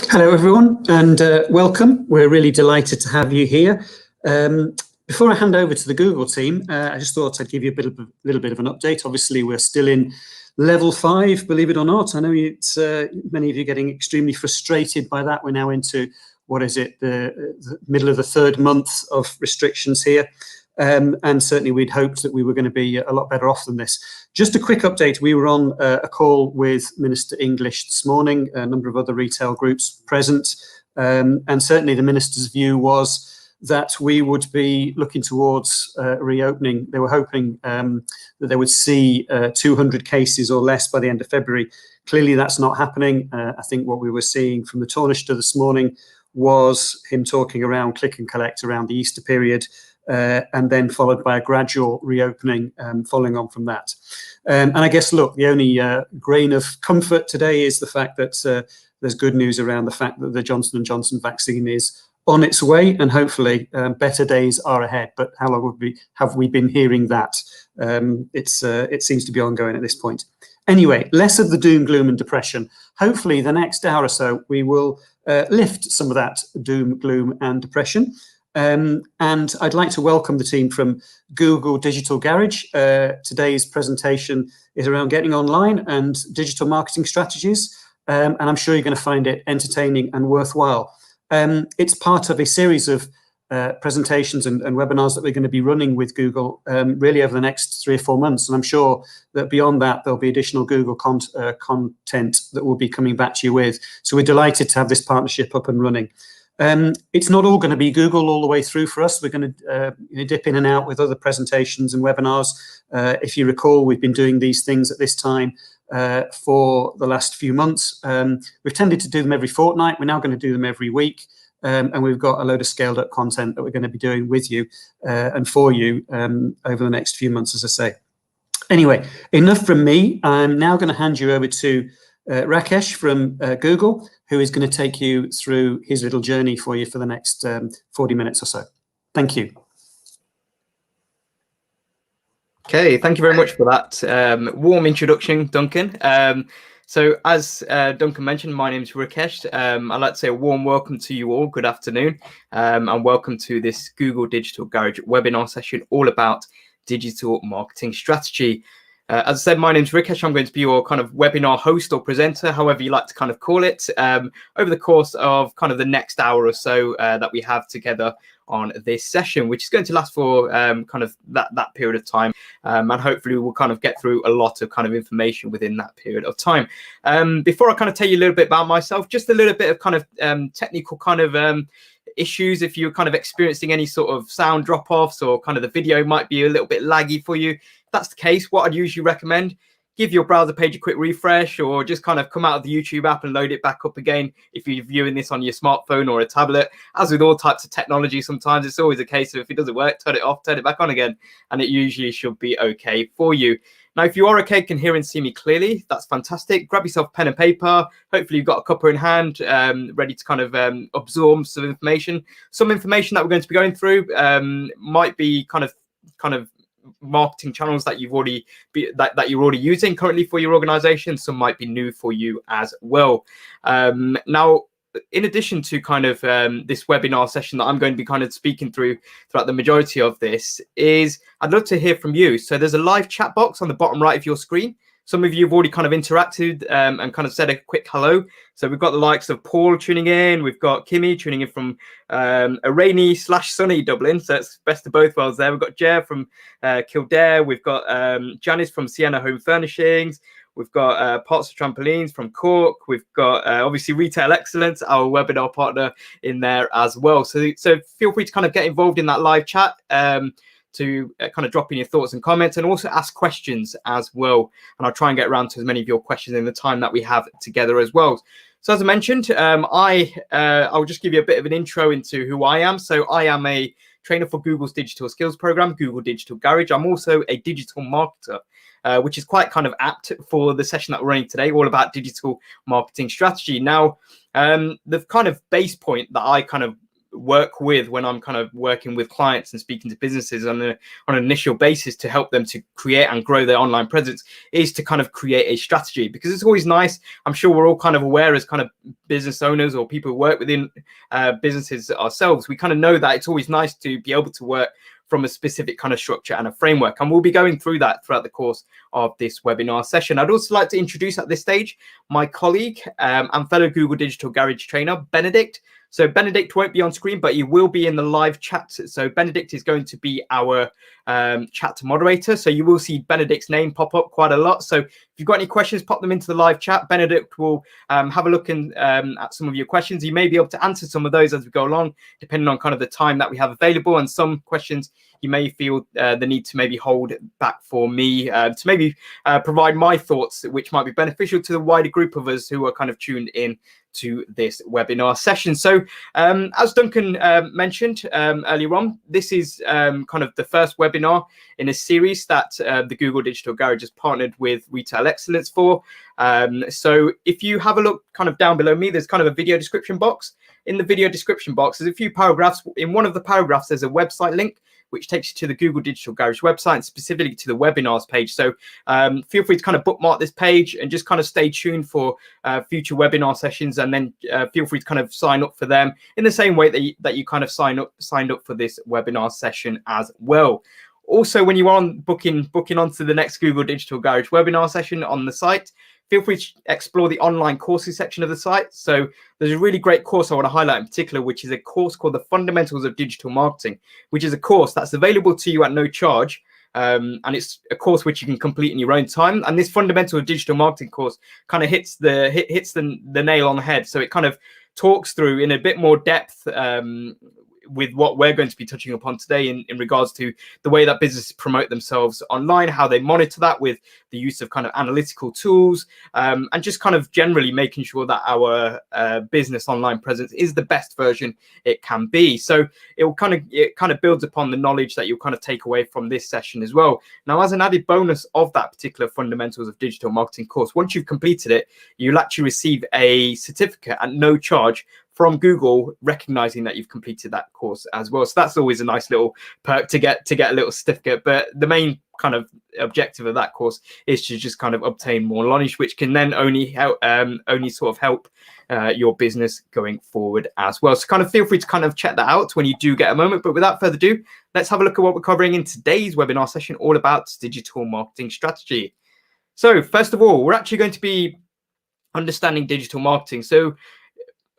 Hello, everyone, and welcome. We're really delighted to have you here. Before I hand over to the Google team, I just thought I'd give you a little bit of an update. Obviously, we're still in level 5, believe it or not. I know it's many of you getting extremely frustrated by that. We're now into, what is it, the middle of the 3rd month of restrictions here. And certainly we'd hoped that we were going to be a lot better off than this. Just a quick update. We were on a call with Minister English this morning, a number of other retail groups present. And certainly the Minister's view was that we would be looking towards reopening. They were hoping that they would see 200 cases or less by the end of February. Clearly that's not happening. I think what we were seeing from the Taoiseach this morning was him talking around click and collect around the Easter period. And then followed by a gradual reopening following on from that. And I guess, look, the only grain of comfort today is the fact that there's good news around the fact that the Johnson & Johnson vaccine is on its way, and hopefully better days are ahead. But how long have we been hearing that? It seems to be ongoing at this point. Anyway, less of the doom, gloom and depression. Hopefully the next hour or so, we will lift some of that doom, gloom and depression. And I'd like to welcome the team from Google Digital Garage. Today's presentation is around getting online and digital marketing strategies. And I'm sure you're going to find it entertaining and worthwhile. It's part of a series of presentations and webinars that we're going to be running with Google really over the next 3 or 4 months. And I'm sure that beyond that, there'll be additional Google content that we'll be coming back to you with. So we're delighted to have this partnership up and running. It's not all going to be Google all the way through for us. We're going to dip in and out with other presentations and webinars. If you recall, we've been doing these things at this time for the last few months. We've tended to do them every fortnight. We're now going to do them every week. And we've got a load of scaled up content that we're going to be doing with you and for you over the next few months, as I say. Anyway, enough from me. I'm now going to hand you over to Rakesh from Google, who is going to take you through his little journey for you for the next 40 minutes or so. Thank you. Okay, thank you very much for that warm introduction, Duncan. So as Duncan mentioned, my name is Rakesh. I'd like to say a warm welcome to you all. Good afternoon, and welcome to this Google Digital Garage webinar session all about digital marketing strategy. As I said, my name is Rakesh. I'm going to be your kind of webinar host or presenter, however you like to kind of call it, over the course of kind of the next hour or so that we have together on this session, which is going to last for kind of that period of time. And hopefully we'll kind of get through a lot of kind of information within that period of time. Before I kind of tell you a little bit about myself, just a little bit of kind of technical kind of issues. If you're kind of experiencing any sort of sound drop-offs or kind of the video might be a little bit laggy for you, if that's the case, what I'd usually recommend, give your browser page a quick refresh or just kind of come out of the YouTube app and load it back up again if you're viewing this on your smartphone or a tablet. As with all types of technology, sometimes it's always a case of if it doesn't work, turn it off, turn it back on again, and it usually should be okay for you. Now, if you are okay, can hear and see me clearly, that's fantastic. Grab yourself pen and paper. Hopefully you've got a cuppa in hand, ready to kind of absorb some information. Some information that we're going to be going through might be kind of marketing channels that you're already using currently for your organization. Some might be new for you as well. Now, in addition to kind of this webinar session that I'm going to be kind of speaking through throughout the majority of this, is I'd love to hear from you. So there's a live chat box on the bottom right of your screen. Some of you have already kind of interacted and kind of said a quick hello. So we've got the likes of Paul tuning in. We've got Kimmy tuning in from a rainy/sunny Dublin. So it's best of both worlds there. We've got Jer from Kildare. We've got Janice from Sienna Home Furnishings. We've got Parts of Trampolines from Cork. We've got obviously Retail Excellence, our webinar partner, in there as well. So feel free to kind of get involved in that live chat. To kind of drop in your thoughts and comments and also ask questions as well. And I'll try and get around to as many of your questions in the time that we have together as well. So as I mentioned, I'll just give you a bit of an intro into who I am. So I am a trainer for Google's digital skills program, Google Digital Garage. I'm also a digital marketer, which is quite kind of apt for the session that we're running today, all about digital marketing strategy. Now, the kind of base point that I kind of work with when I'm kind of working with clients and speaking to businesses on an initial basis to help them to create and grow their online presence is to kind of create a strategy, because it's always nice. I'm sure we're all kind of aware as kind of business owners or people who work within businesses ourselves. We kind of know that it's always nice to be able to work from a specific kind of structure and a framework. And we'll be going through that throughout the course of this webinar session. I'd also like to introduce at this stage my colleague and fellow Google Digital Garage trainer, Benedict. So Benedict won't be on screen, but he will be in the live chat. So Benedict is going to be our chat moderator. So you will see Benedict's name pop up quite a lot. So if you've got any questions, pop them into the live chat. Benedict will have a look at some of your questions. You may be able to answer some of those as we go along, depending on kind of the time that we have available. And some questions you may feel the need to maybe hold back for me to maybe provide my thoughts, which might be beneficial to the wider group of us who are kind of tuned in to this webinar session. So as Duncan mentioned earlier on, this is kind of the first webinar in a series that the Google Digital Garage has partnered with Retail Excellence for. So if you have a look kind of down below me, there's kind of a video description box. In the video description box, there's a few paragraphs. In one of the paragraphs, there's a website link which takes you to the Google Digital Garage website and specifically to the webinars page. So feel free to kind of bookmark this page and just kind of stay tuned for future webinar sessions, and then feel free to kind of sign up for them in the same way that you kind of signed up for this webinar session as well. Also, when you are booking onto the next Google Digital Garage webinar session on the site, feel free to explore the online courses section of the site. So there's a really great course I want to highlight in particular, which is a course called The Fundamentals of Digital Marketing, which is a course that's available to you at no charge. And it's a course which you can complete in your own time. And this Fundamental of Digital Marketing course kind of hits the nail on the head. So it kind of talks through in a bit more depth with what we're going to be touching upon today in regards to the way that businesses promote themselves online, how they monitor that with the use of kind of analytical tools, and just kind of generally making sure that our business online presence is the best version it can be. So it kind of builds upon the knowledge that you'll kind of take away from this session as well. Now, as an added bonus of that particular Fundamentals of Digital Marketing course, once you've completed it, you'll actually receive a certificate at no charge from Google, recognizing that you've completed that course as well. So that's always a nice little perk to get a little certificate. But the main kind of objective of that course is to just kind of obtain more knowledge, which can then only help, help your business going forward as well. So kind of feel free to kind of check that out when you do get a moment. But without further ado, let's have a look at what we're covering in today's webinar session, all about digital marketing strategy. So first of all, we're actually going to be understanding digital marketing. So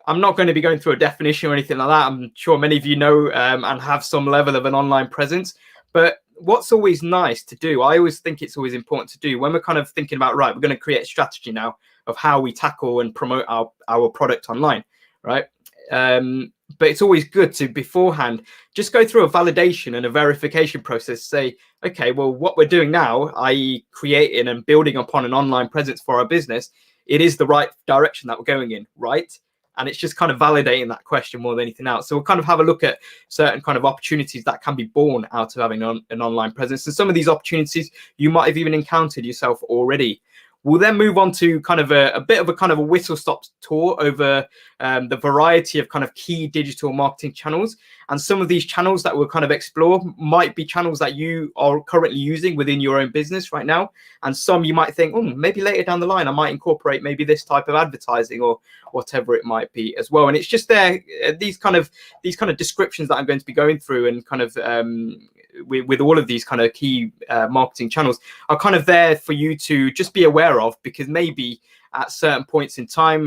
I'm not going to be going through a definition or anything like that. I'm sure many of you know and have some level of an online presence. But what's always nice to do, I always think it's always important to do when we're kind of thinking about, right, we're going to create a strategy now of how we tackle and promote our product online, right? But it's always good to beforehand just go through a validation and a verification process. Say, okay, well, what we're doing now, i.e. creating and building upon an online presence for our business, it is the right direction that we're going in, right? And it's just kind of validating that question more than anything else. So we'll kind of have a look at certain kind of opportunities that can be born out of having an online presence. And some of these opportunities you might have even encountered yourself already. We'll then move on to kind of a bit of a kind of a whistle-stop tour over the variety of kind of key digital marketing channels. And some of these channels that we'll kind of explore might be channels that you are currently using within your own business right now. And some you might think, oh, maybe later down the line, I might incorporate maybe this type of advertising or whatever it might be as well. And it's just there, these kind of descriptions that I'm going to be going through and kind of with all of these kind of key marketing channels are kind of there for you to just be aware of, because maybe at certain points in time,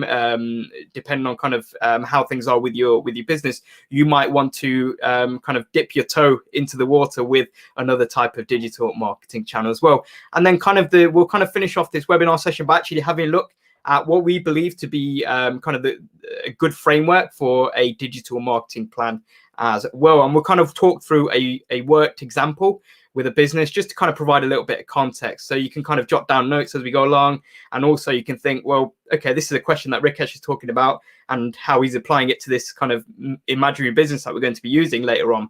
depending on kind of how things are with your business, you might want to kind of dip your toe into the water with another type of digital marketing channel as well. And then we'll kind of finish off this webinar session by actually having a look at what we believe to be kind of a good framework for a digital marketing plan as well. And we'll kind of talk through a worked example with a business just to kind of provide a little bit of context. So you can kind of jot down notes as we go along. And also you can think, well, okay, this is a question that Rikesh is talking about and how he's applying it to this kind of imaginary business that we're going to be using later on.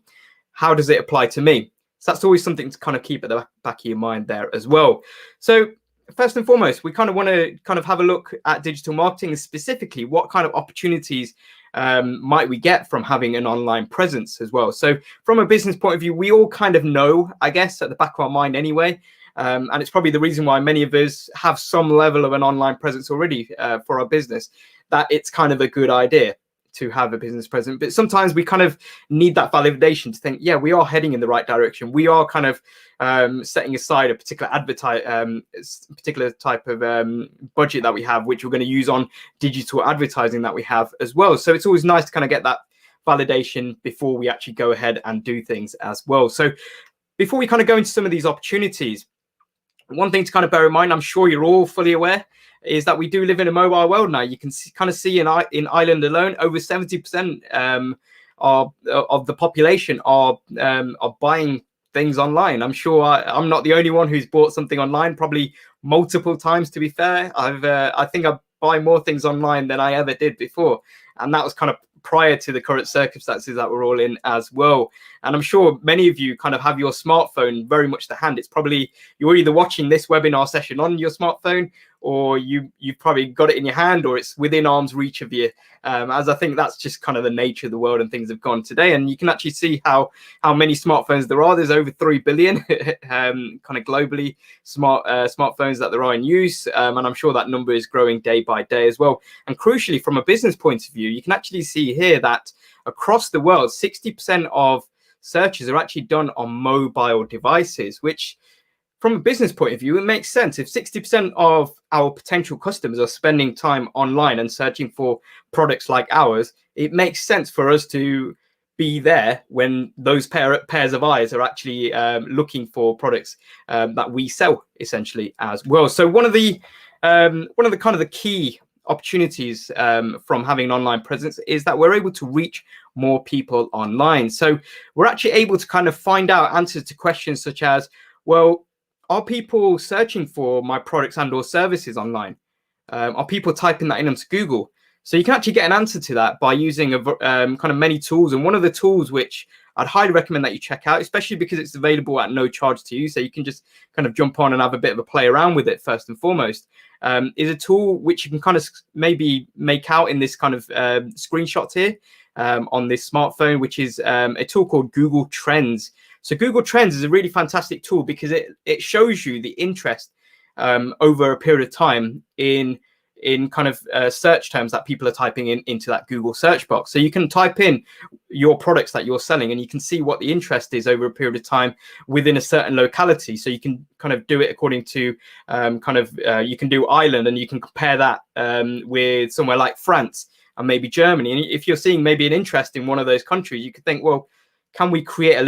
How does it apply to me? So that's always something to kind of keep at the back of your mind there as well. So first and foremost, we kind of want to kind of have a look at digital marketing and specifically what kind of opportunities might we get from having an online presence as well? So from a business point of view, we all kind of know, I guess, at the back of our mind anyway. And it's probably the reason why many of us have some level of an online presence already for our business, that it's kind of a good idea to have a business presence. But sometimes we kind of need that validation to think, yeah, we are heading in the right direction. We are kind of setting aside a particular particular type of budget that we have, which we're going to use on digital advertising that we have as well. So it's always nice to kind of get that validation before we actually go ahead and do things as well. So before we kind of go into some of these opportunities, one thing to kind of bear in mind, I'm sure you're all fully aware, is that we do live in a mobile world now. You can kind of see in Ireland alone, over 70% of the population are buying things online. I'm sure I'm not the only one who's bought something online, probably multiple times, to be fair. I think I buy more things online than I ever did before. And that was kind of prior to the current circumstances that we're all in as well. And I'm sure many of you kind of have your smartphone very much to hand. It's probably, you're either watching this webinar session on your smartphone, or you've probably got it in your hand, or it's within arm's reach of you, as I think that's just kind of the nature of the world and things have gone today. And you can actually see how many smartphones there are. There's over 3 billion kind of globally smartphones that there are in use, and I'm sure that number is growing day by day as well. And crucially, from a business point of view, you can actually see here that across the world, 60% of searches are actually done on mobile devices, which from a business point of view, it makes sense. If 60% of our potential customers are spending time online and searching for products like ours, it makes sense for us to be there when those pairs of eyes are actually looking for products that we sell, essentially, as well. So one of the kind of the key opportunities from having an online presence is that we're able to reach more people online. So we're actually able to kind of find out answers to questions such as, well, are people searching for my products and or services online? Are people typing that in onto Google? So you can actually get an answer to that by using kind of many tools. And one of the tools which I'd highly recommend that you check out, especially because it's available at no charge to you, so you can just kind of jump on and have a bit of a play around with it first and foremost, is a tool which you can kind of maybe make out in this kind of screenshot here on this smartphone, which is a tool called Google Trends. So Google Trends is a really fantastic tool because it shows you the interest over a period of time in kind of search terms that people are typing into that Google search box. So you can type in your products that you're selling and you can see what the interest is over a period of time within a certain locality. So you can kind of do it according to you can do Ireland and you can compare that with somewhere like France and maybe Germany. And if you're seeing maybe an interest in one of those countries, you could think, well, can we create a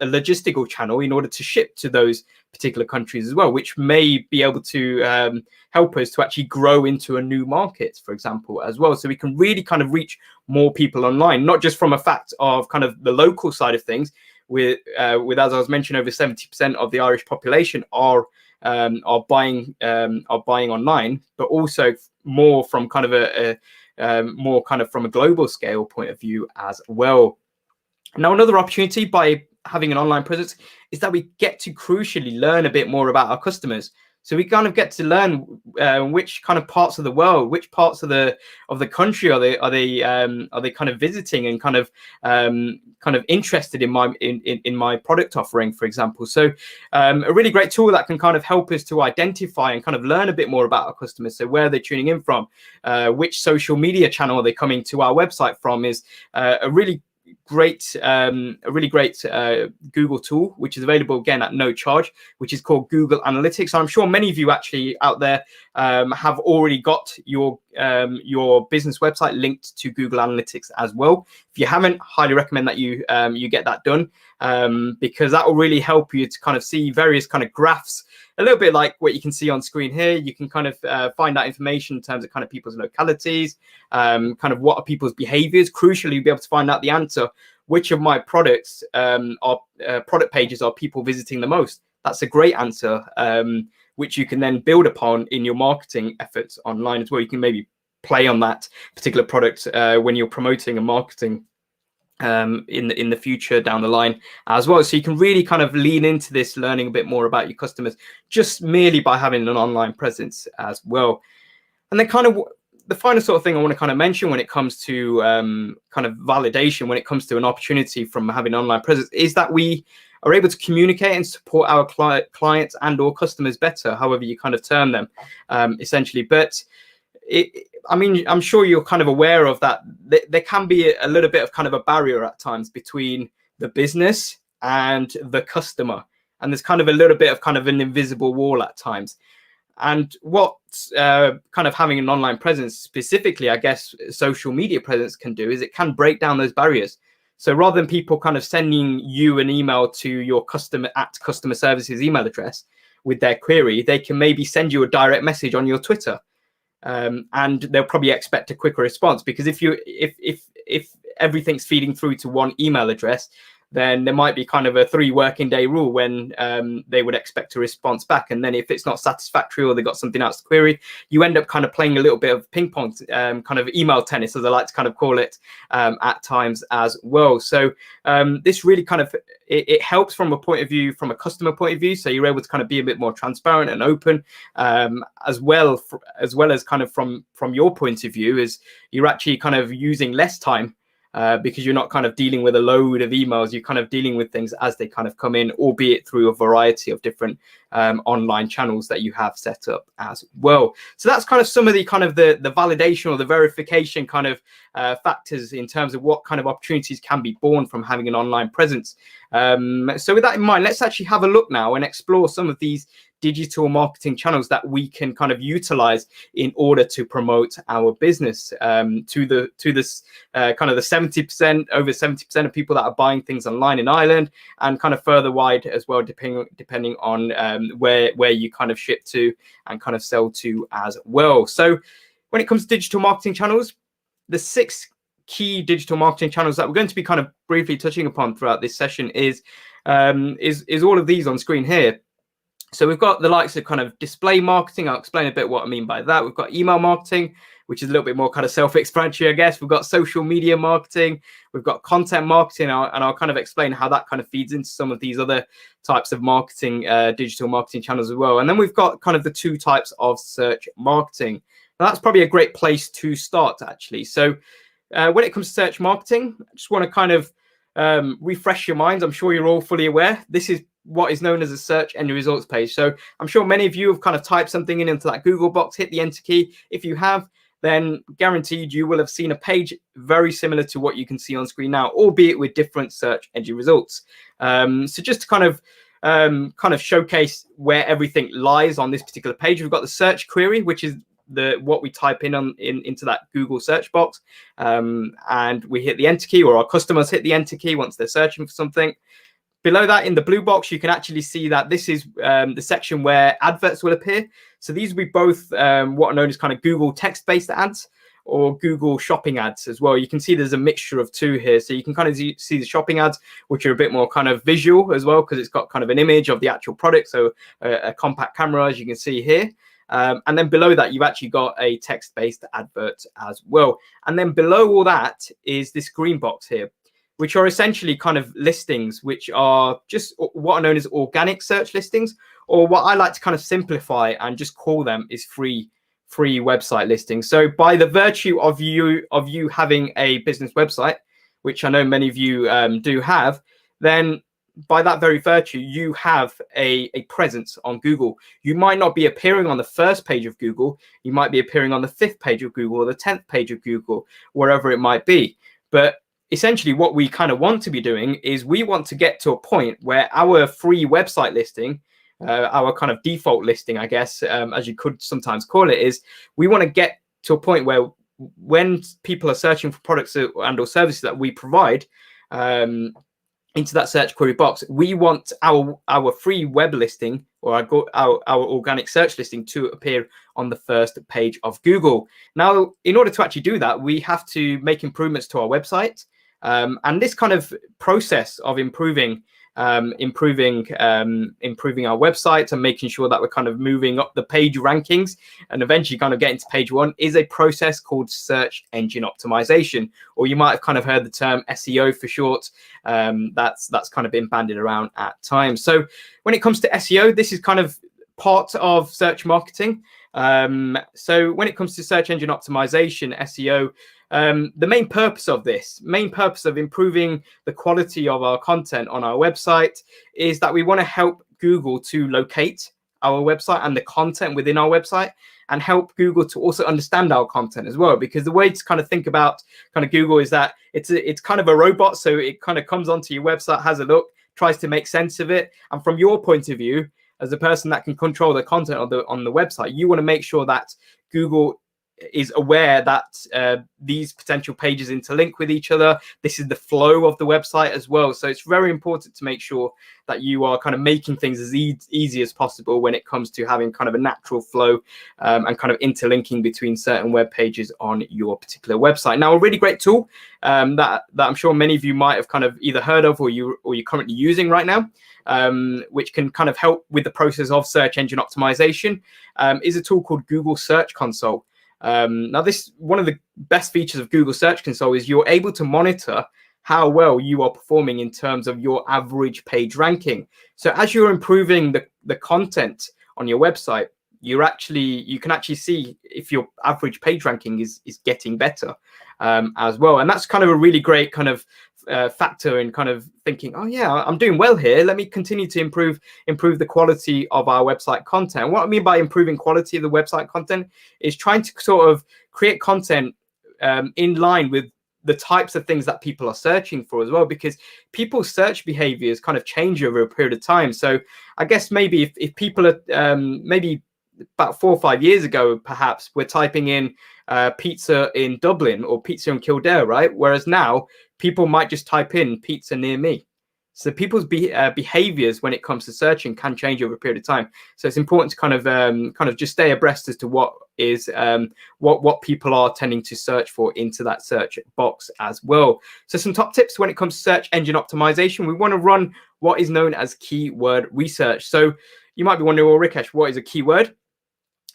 logistical channel in order to ship to those particular countries as well, which may be able to help us to actually grow into a new market, for example, as well. So we can really kind of reach more people online, not just from a fact of kind of the local side of things, with as I was mentioning, over 70% of the Irish population are buying online, but also more from kind of more kind of from a global scale point of view as well. Now, another opportunity by having an online presence is that we get to crucially learn a bit more about our customers. So we kind of get to learn which kind of parts of the world, which parts of the country are they kind of visiting and kind of interested in my product offering, for example. So a really great tool that can kind of help us to identify and kind of learn a bit more about our customers. So where they're tuning in from, which social media channel are they coming to our website from, is a really great Google tool, which is available again at no charge, which is called Google Analytics. I'm sure many of you actually out there have already got your business website linked to Google Analytics as well. If you haven't, highly recommend that you get that done, because that will really help you to kind of see various kind of graphs, a little bit like what you can see on screen here. You can kind of find that information in terms of kind of people's localities, kind of what are people's behaviors. Crucially, you'll be able to find out the answer, which of my products product pages are people visiting the most. That's a great answer, which you can then build upon in your marketing efforts online as well. You can maybe play on that particular product when you're promoting and marketing in the future down the line as well. So you can really kind of lean into this, learning a bit more about your customers just merely by having an online presence as well. And then kind of the final sort of thing I want to kind of mention when it comes to kind of validation, when it comes to an opportunity from having an online presence, is that we are able to communicate and support our clients and or customers better, however you kind of term them, essentially. But I mean, I'm sure you're kind of aware of that. There can be a little bit of kind of a barrier at times between the business and the customer. And there's kind of a little bit of kind of an invisible wall at times. And what kind of having an online presence, specifically, I guess, social media presence can do is it can break down those barriers. So rather than people kind of sending you an email to your customer services email address with their query, they can maybe send you a direct message on your Twitter. And they'll probably expect a quicker response, because if everything's feeding through to one email address, then there might be kind of a 3 working day rule when they would expect a response back. And then if it's not satisfactory or they got something else to query, you end up kind of playing a little bit of ping pong, kind of email tennis, as I like to kind of call it, at times as well. So this really kind of, it helps from a point of view, from a customer point of view. So you're able to kind of be a bit more transparent and open, as well as kind of from your point of view, is you're actually kind of using less time. Because you're not kind of dealing with a load of emails, you're kind of dealing with things as they kind of come in, albeit through a variety of different online channels that you have set up as well. So that's kind of some of the kind of the validation or the verification kind of factors in terms of what kind of opportunities can be born from having an online presence. So with that in mind, let's actually have a look now and explore some of these digital marketing channels that we can kind of utilize in order to promote our business to this kind of the 70%, over 70% of people that are buying things online in Ireland, and kind of further wide as well, depending on where you kind of ship to and kind of sell to as well. So when it comes to digital marketing channels, the 6 key digital marketing channels that we're going to be kind of briefly touching upon throughout this session is all of these on screen here. So we've got the likes of kind of display marketing. I'll explain a bit what I mean by that. We've got email marketing, which is a little bit more kind of self-explanatory, I guess. We've got social media marketing. We've got content marketing, and I'll kind of explain how that kind of feeds into some of these other types of marketing, digital marketing channels as well. And then we've got kind of the 2 types of search marketing. Now, that's probably a great place to start, actually. So when it comes to search marketing, I just want to kind of refresh your minds. I'm sure you're all fully aware. This is what is known as a search engine results page. So I'm sure many of you have kind of typed something into that Google box, hit the enter key. If you have, then guaranteed you will have seen a page very similar to what you can see on screen now, albeit with different search engine results. So just to kind of showcase where everything lies on this particular page, we've got the search query, which is what we type into that Google search box, and we hit the enter key, or our customers hit the enter key once they're searching for something. Below that, in the blue box, you can actually see that this is the section where adverts will appear. So these will be both what are known as kind of Google text-based ads or Google shopping ads as well. You can see there's a mixture of 2 here. So you can kind of see the shopping ads, which are a bit more kind of visual as well, because it's got kind of an image of the actual product. So a compact camera, as you can see here. And then below that, you've actually got a text-based advert as well. And then below all that is this green box here, which are essentially kind of listings, which are just what are known as organic search listings, or what I like to kind of simplify and just call them is free website listings. So by the virtue of you having a business website, which I know many of you do have, then by that very virtue, you have a presence on Google. You might not be appearing on the first page of Google. You might be appearing on the 5th page of Google or the 10th page of Google, wherever it might be. But essentially what we kind of want to be doing is we want to get to a point where our free website listing, our kind of default listing, I guess, as you could sometimes call it, is we want to get to a point where when people are searching for products and or services that we provide into that search query box, we want our free web listing or our organic search listing to appear on the first page of Google. Now, in order to actually do that, we have to make improvements to our website. And this kind of process of improving our website and making sure that we're kind of moving up the page rankings and eventually kind of getting to page 1 is a process called search engine optimization, or you might have kind of heard the term SEO for short. That's kind of been bandied around at times. So when it comes to SEO, this is kind of part of search marketing. So when it comes to search engine optimization, SEO, the main purpose of improving the quality of our content on our website is that we want to help Google to locate our website and the content within our website, and help Google to also understand our content as well. Because the way to kind of think about kind of Google is that it's kind of a robot. So it kind of comes onto your website, has a look, tries to make sense of it. And from your point of view, as a person that can control the content on the website, you want to make sure that Google is aware that these potential pages interlink with each other. This is the flow of the website as well. So it's very important to make sure that you are kind of making things as easy as possible when it comes to having kind of a natural flow and kind of interlinking between certain web pages on your particular website. Now, a really great tool that I'm sure many of you might have kind of either heard of or you're currently using right now, which can kind of help with the process of search engine optimization, is a tool called Google Search Console. Now, one of the best features of Google Search Console is you're able to monitor how well you are performing in terms of your average page ranking. So as you're improving the content on your website, you can actually see if your average page ranking is getting better as well. And that's kind of a really great kind of factor in kind of thinking, oh yeah, I'm doing well here. Let me continue to improve the quality of our website content. What I mean by improving quality of the website content is trying to sort of create content in line with the types of things that people are searching for as well, because people's search behaviors kind of change over a period of time. So I guess maybe if people are maybe about 4 or 5 years ago, perhaps we're typing in pizza in Dublin or pizza in Kildare, right? Whereas now people might just type in pizza near me. So people's behaviors when it comes to searching can change over a period of time. So it's important to kind of just stay abreast as to what is what people are tending to search for into that search box as well. So some top tips when it comes to search engine optimization: we want to run what is known as keyword research. So you might be wondering, well, Rikesh, what is a keyword?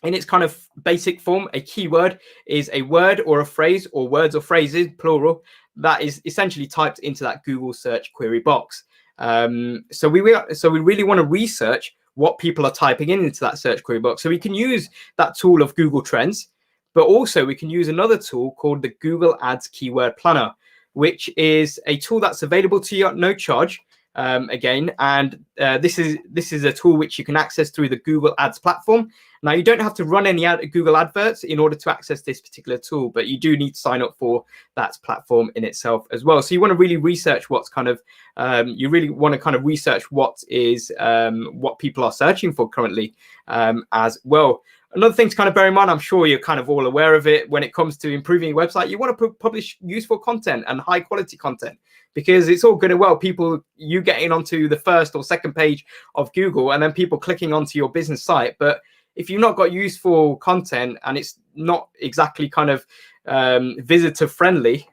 In its kind of basic form, a keyword is a word or a phrase, or words or phrases, plural, that is essentially typed into that Google search query box. So we really want to research what people are typing into that search query box. So we can use that tool of Google Trends, but also we can use another tool called the Google Ads Keyword Planner, which is a tool that's available to you at no charge. Again, and this is a tool which you can access through the Google Ads platform. Now, you don't have to run any Google Adverts in order to access this particular tool, but you do need to sign up for that platform in itself as well. So you want to really research what's kind of you really want to kind of research what is what people are searching for currently as well. Another thing to kind of bear in mind, I'm sure you're kind of all aware of it, when it comes to improving your website, you want to publish useful content and high quality content, because it's all good and well you getting onto the first or second page of Google and then people clicking onto your business site. But if you've not got useful content and it's not exactly kind of visitor friendly,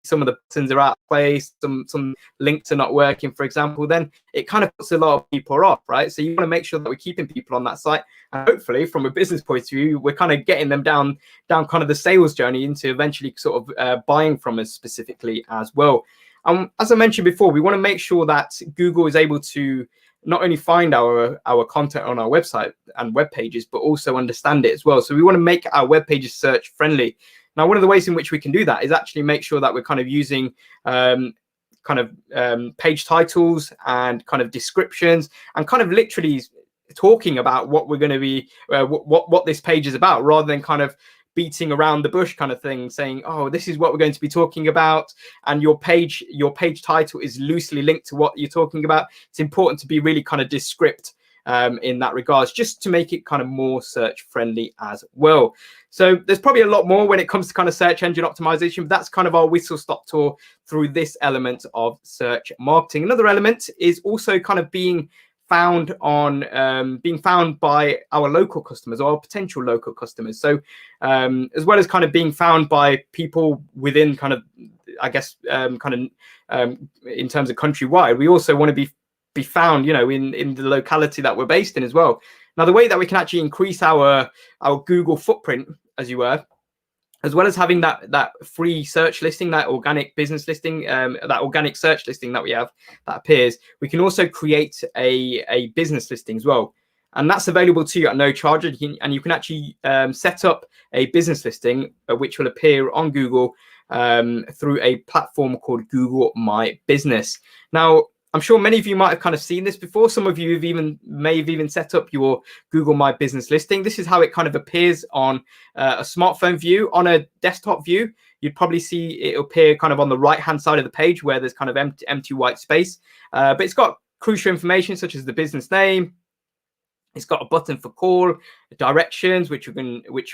some of the buttons are out of place, some links are not working, for example, then it kind of puts a lot of people off, right? So you want to make sure that we're keeping people on that site, and hopefully from a business point of view, we're kind of getting them down kind of the sales journey into eventually sort of buying from us specifically as well. As I mentioned before, we want to make sure that Google is able to not only find our content on our website and web pages, but also understand it as well. So we want to make our web pages search friendly. Now, one of the ways in which we can do that is actually make sure that we're kind of using page titles and kind of descriptions, and kind of literally talking about what we're going to be, what this page is about, rather than kind of beating around the bush kind of thing, saying, oh, this is what we're going to be talking about, and your page title is loosely linked to what you're talking about. It's important to be really kind of descript in that regards, just to make it kind of more search friendly as well. So there's probably a lot more when it comes to kind of search engine optimization, but that's kind of our whistle stop tour through this element of search marketing. Another element is also kind of being found by our local customers or our potential local customers. So as well as kind of being found by people within kind of, I guess, in terms of countrywide, we also want to be found, in the locality that we're based in as well. Now, the way that we can actually increase our Google footprint, as you were, as well as having that free search listing, that organic business listing, that organic search listing that we have that appears, we can also create a business listing as well. and that's available to you at no charge. And you can actually set up a business listing which will appear on Google through a platform called Google My Business. Now, I'm sure many of you might have kind of seen this before. Some of you may have even set up your Google My Business listing. This is how it kind of appears on a smartphone view. On a desktop view, you'd probably see it appear kind of on the right-hand side of the page where there's kind of empty white space. But it's got crucial information such as the business name. It's got a button for call, directions, which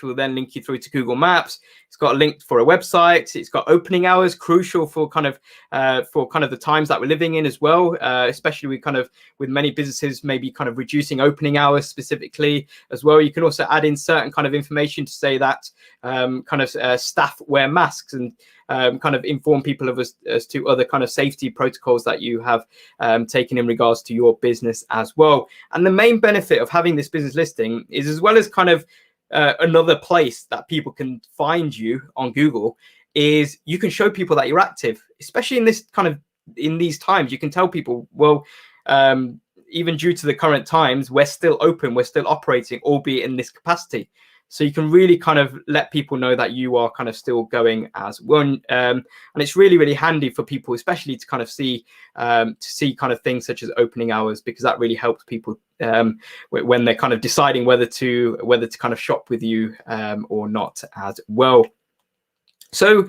will then link you through to Google Maps. It's got a link for a website. It's got opening hours, crucial for kind of the times that we're living in as well. Especially with many businesses maybe kind of reducing opening hours specifically as well. You can also add in certain kind of information to say that staff wear masks, and kind of inform people as to other kind of safety protocols that you have taken in regards to your business as well. And the main benefit of having this business listing is, as well as kind of another place that people can find you on Google, is you can show people that you're active, especially in these times. You can tell people, well, even due to the current times, we're still open, we're still operating, albeit in this capacity. So you can really kind of let people know that you are kind of still going as one. And it's really, really handy for people, especially to kind of see kind of things such as opening hours, because that really helps people when they're kind of deciding whether to kind of shop with you or not as well. So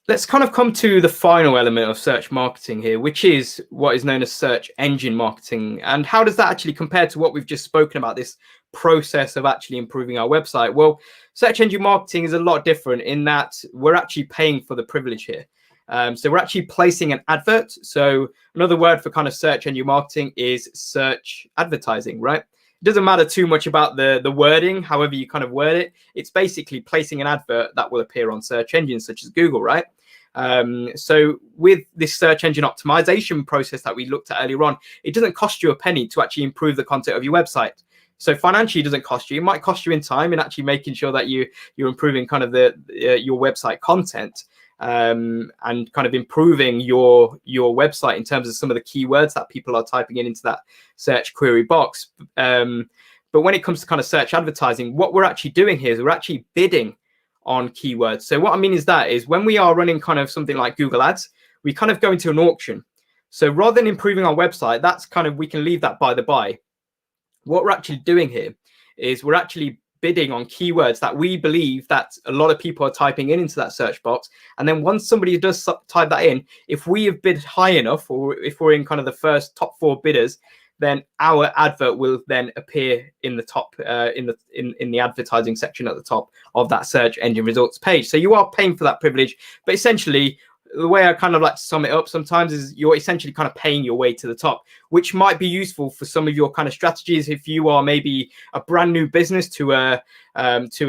let's kind of come to the final element of search marketing here, which is what is known as search engine marketing. And how does that actually compare to what we've just spoken about, this process of actually improving our website? Well, search engine marketing is a lot different in that we're actually paying for the privilege here. So we're actually placing an advert. So another word for kind of search engine marketing is search advertising, right? It doesn't matter too much about the wording, however you kind of word it. It's basically placing an advert that will appear on search engines such as Google, right? So with this search engine optimization process that we looked at earlier on, it doesn't cost you a penny to actually improve the content of your website. So financially, it doesn't cost you. It might cost you in time in actually making sure that you're improving kind of your website content, and kind of improving your website in terms of some of the keywords that people are typing into that search query box. But when it comes to kind of search advertising, what we're actually doing here is we're actually bidding on keywords. So what I mean is when we are running kind of something like Google Ads, we kind of go into an auction. So rather than improving our website, that's kind of, we can leave that by the by. What we're actually doing here is we're actually bidding on keywords that we believe that a lot of people are typing into that search box. And then once somebody does type that in, if we have bid high enough, or if we're in kind of the first top 4 bidders, then our advert will then appear in the top in the advertising section at the top of that search engine results page. So you are paying for that privilege, but essentially the way I kind of like to sum it up sometimes is you're essentially kind of paying your way to the top, which might be useful for some of your kind of strategies if you are maybe a brand new business to a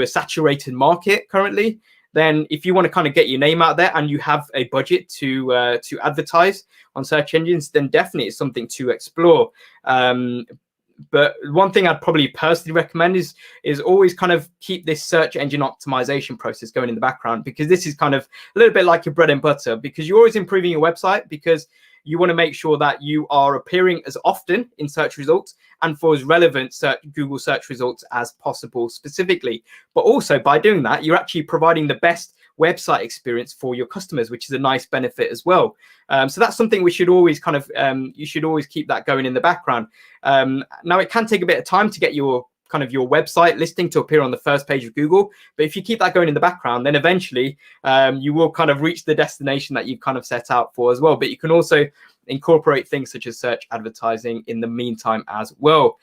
saturated market currently. Then if you want to kind of get your name out there and you have a budget to advertise on search engines, then definitely it's something to explore. But one thing I'd probably personally recommend is always kind of keep this search engine optimization process going in the background, because this is kind of a little bit like your bread and butter, because you're always improving your website, because you want to make sure that you are appearing as often in search results and for as relevant Google search results as possible specifically. But also by doing that, you're actually providing the best website experience for your customers, which is a nice benefit as well. So that's something we should always kind of, you should always keep that going in the background. Now it can take a bit of time to get your website listing to appear on the first page of Google, but if you keep that going in the background, then eventually you will kind of reach the destination that you've kind of set out for as well. But you can also incorporate things such as search advertising in the meantime as well.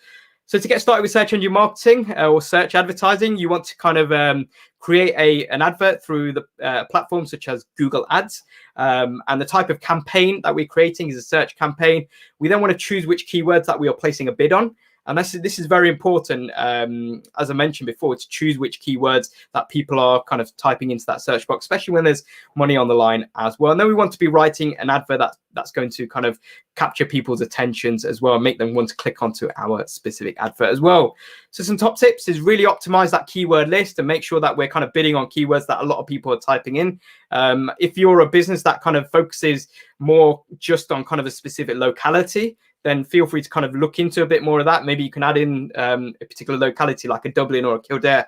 So to get started with search engine marketing or search advertising, you want to kind of create an advert through the platforms such as Google Ads. And the type of campaign that we're creating is a search campaign. We then want to choose which keywords that we are placing a bid on. And this is very important, as I mentioned before, to choose which keywords that people are kind of typing into that search box, especially when there's money on the line as well. And then we want to be writing an advert that's going to kind of capture people's attentions as well, and make them want to click onto our specific advert as well. So some top tips is really optimize that keyword list and make sure that we're kind of bidding on keywords that a lot of people are typing in. If you're a business that kind of focuses more just on kind of a specific locality, then feel free to kind of look into a bit more of that. Maybe you can add in a particular locality like a Dublin or a Kildare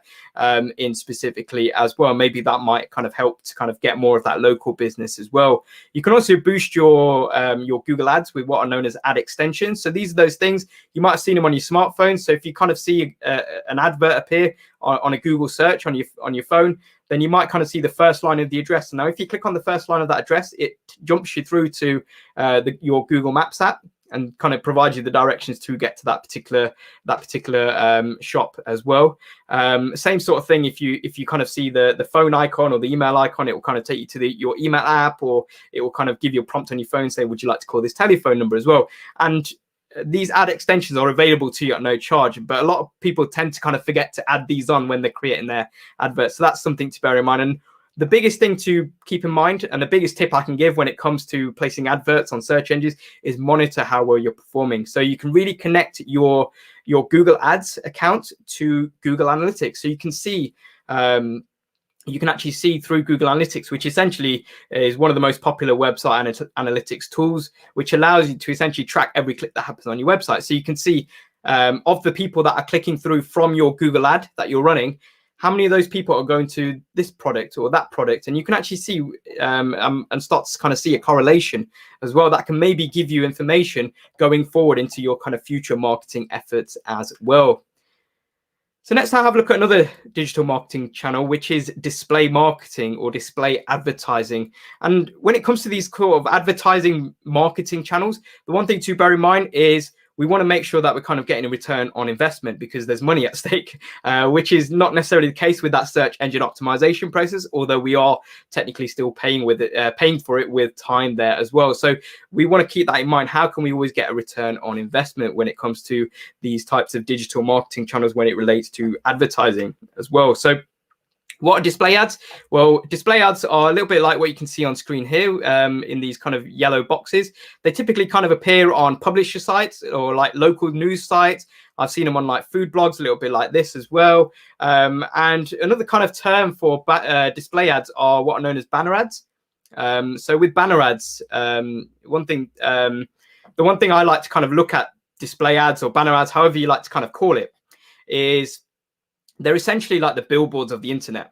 in specifically as well. Maybe that might kind of help to kind of get more of that local business as well. You can also boost your Google ads with what are known as ad extensions. So these are those things, you might have seen them on your smartphone. So if you kind of see an advert appear on a Google search on your phone, then you might kind of see the first line of the address. And now if you click on the first line of that address, it jumps you through to your Google Maps app and kind of provides you the directions to get to that particular shop as well. Same sort of thing if you kind of see the phone icon or the email icon, it will kind of take you to your email app, or it will kind of give you a prompt on your phone saying, would you like to call this telephone number as well? And these ad extensions are available to you at no charge, but a lot of people tend to kind of forget to add these on when they're creating their adverts. So that's something to bear in mind. And the biggest thing to keep in mind, and the biggest tip I can give when it comes to placing adverts on search engines, is monitor how well you're performing. So you can really connect your Google Ads account to Google Analytics. So you can see, you can actually see through Google Analytics, which essentially is one of the most popular website analytics tools, which allows you to essentially track every click that happens on your website. So you can see of the people that are clicking through from your Google ad that you're running, how many of those people are going to this product or that product. And you can actually see and start to kind of see a correlation as well that can maybe give you information going forward into your kind of future marketing efforts as well. So next I'll have a look at another digital marketing channel, which is display marketing or display advertising. And when it comes to these sort of advertising marketing channels, the one thing to bear in mind is we want to make sure that we're kind of getting a return on investment, because there's money at stake, which is not necessarily the case with that search engine optimization process, although we are technically still paying for it with time there as well. So we want to keep that in mind. How can we always get a return on investment when it comes to these types of digital marketing channels when it relates to advertising as well? So what are display ads? Well, display ads are a little bit like what you can see on screen here in these kind of yellow boxes. They typically kind of appear on publisher sites or like local news sites. I've seen them on like food blogs, a little bit like this as well. And another kind of term for display ads are what are known as banner ads. So with banner ads, the one thing I like to kind of look at display ads or banner ads, however you like to kind of call it, is they're essentially like the billboards of the internet.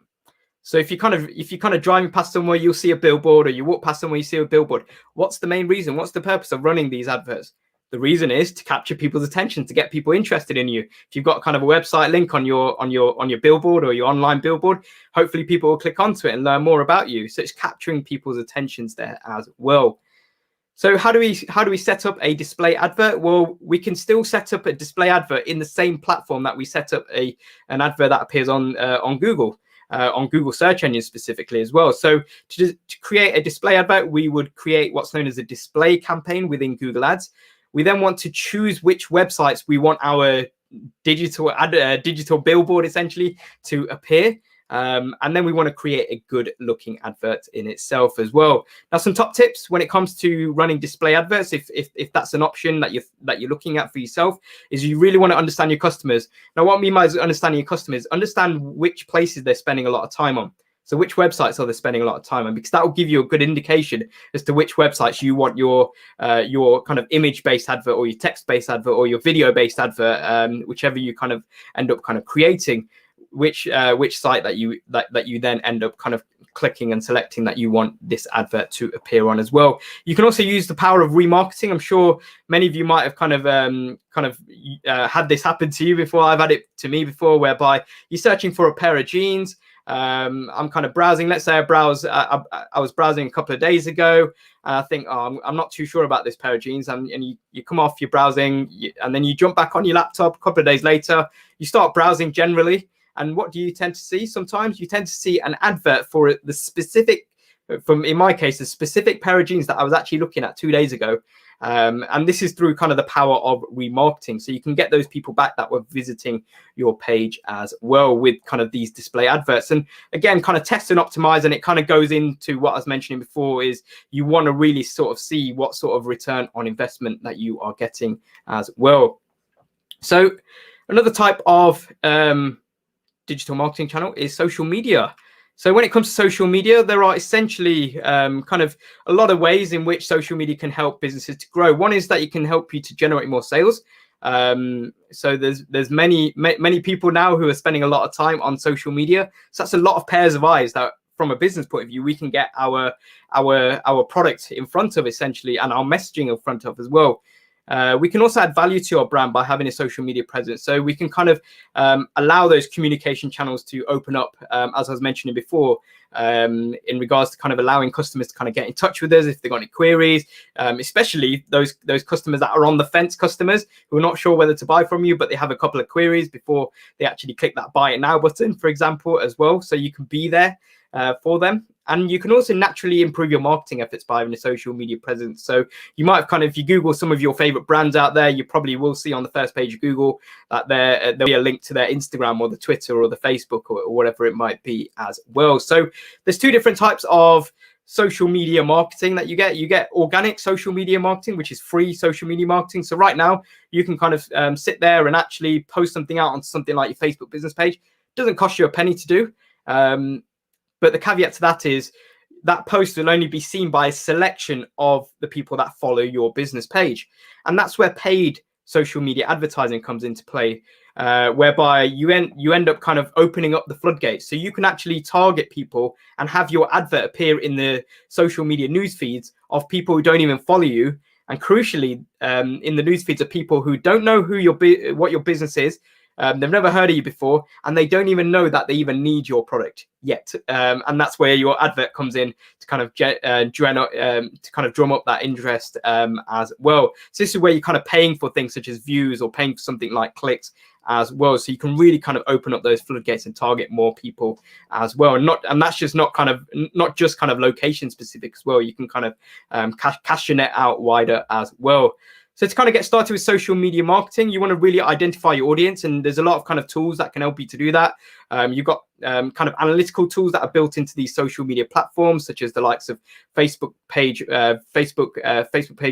So if you kind of driving past somewhere, you'll see a billboard, or you walk past somewhere, you see a billboard. What's the main reason? What's the purpose of running these adverts? The reason is to capture people's attention, to get people interested in you. If you've got kind of a website link on your billboard or your online billboard, hopefully people will click onto it and learn more about you. So it's capturing people's attentions there as well. So how do we set up a display advert? Well, we can still set up a display advert in the same platform that we set up an advert that appears on Google search engine specifically as well. So to create a display advert, we would create what's known as a display campaign within Google Ads. We then want to choose which websites we want our digital billboard essentially to appear. And then we want to create a good looking advert in itself as well. Now, some top tips when it comes to running display adverts, if that's an option that you're looking at for yourself, is you really want to understand your customers. Now, what I mean by understanding your customers, understand which places they're spending a lot of time on. So which websites are they spending a lot of time on? Because that will give you a good indication as to which websites you want your kind of image-based advert, or your text-based advert, or your video-based advert, whichever you kind of end up kind of creating. Which site that you then end up kind of clicking and selecting that you want this advert to appear on as well. You can also use the power of remarketing. I'm sure many of you might have kind of had this happen to you before. I've had it to me before, whereby you're searching for a pair of jeans. I'm kind of browsing. Let's say I was browsing a couple of days ago, and I think, oh, I'm not too sure about this pair of jeans. And you come off your browsing, and then you jump back on your laptop a couple of days later. You start browsing generally. And what do you tend to see? Sometimes you tend to see an advert for the specific, in my case, the specific pair of jeans that I was actually looking at 2 days ago. And this is through kind of the power of remarketing. So you can get those people back that were visiting your page as well with kind of these display adverts. And again, kind of test and optimize. And it kind of goes into what I was mentioning before, is you want to really sort of see what sort of return on investment that you are getting as well. So another type of digital marketing channel is social media. So when it comes to social media, there are essentially kind of a lot of ways in which social media can help businesses to grow. One is that it can help you to generate more sales. So there's many people now who are spending a lot of time on social media. So that's a lot of pairs of eyes that, from a business point of view, we can get our product in front of, essentially, and our messaging in front of as well. We can also add value to our brand by having a social media presence. So we can kind of allow those communication channels to open up, as I was mentioning before, in regards to kind of allowing customers to kind of get in touch with us if they've got any queries, especially those customers that are on the fence customers who are not sure whether to buy from you, but they have a couple of queries before they actually click that buy it now button, for example, as well. So you can be there for them. And you can also naturally improve your marketing efforts by having a social media presence. So you might have kind of, if you Google some of your favorite brands out there, you probably will see on the first page of Google that there'll be a link to their Instagram or the Twitter or the Facebook or whatever it might be as well. So there's two different types of social media marketing that you get. You get organic social media marketing, which is free social media marketing. So right now you can kind of sit there and actually post something out on something like your Facebook business page. It doesn't cost you a penny to do. But the caveat to that is that post will only be seen by a selection of the people that follow your business page. And that's where paid social media advertising comes into play, whereby you end up kind of opening up the floodgates. So you can actually target people and have your advert appear in the social media news feeds of people who don't even follow you. And crucially, in the news feeds of people who don't know what your business is. They've never heard of you before, and they don't even know that they even need your product yet. And that's where your advert comes in to kind of drum up that interest as well. So this is where you're kind of paying for things such as views or paying for something like clicks as well. So you can really kind of open up those floodgates and target more people as well. And that's just not just kind of location specific as well. You can kind of cast your net out wider as well. So to kind of get started with social media marketing, you want to really identify your audience, and there's a lot of kind of tools that can help you to do that. You've got kind of analytical tools that are built into these social media platforms, such as the likes of Facebook page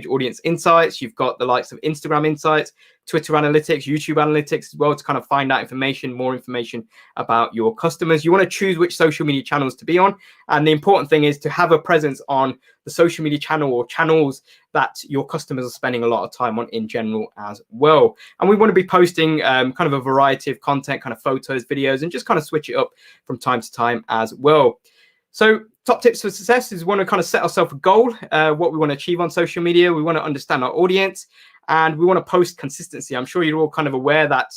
audience insights. You've got the likes of Instagram insights, Twitter analytics, YouTube analytics as well, to kind of find out more information about your customers. You want to choose which social media channels to be on. And the important thing is to have a presence on the social media channel or channels that your customers are spending a lot of time on in general as well. And we want to be posting kind of a variety of content, kind of photos, videos, and just kind of switch it up from time to time as well. So top tips for success is we want to kind of set ourselves a goal, what we want to achieve on social media. We want to understand our audience, and we want to post consistency. I'm sure you're all kind of aware that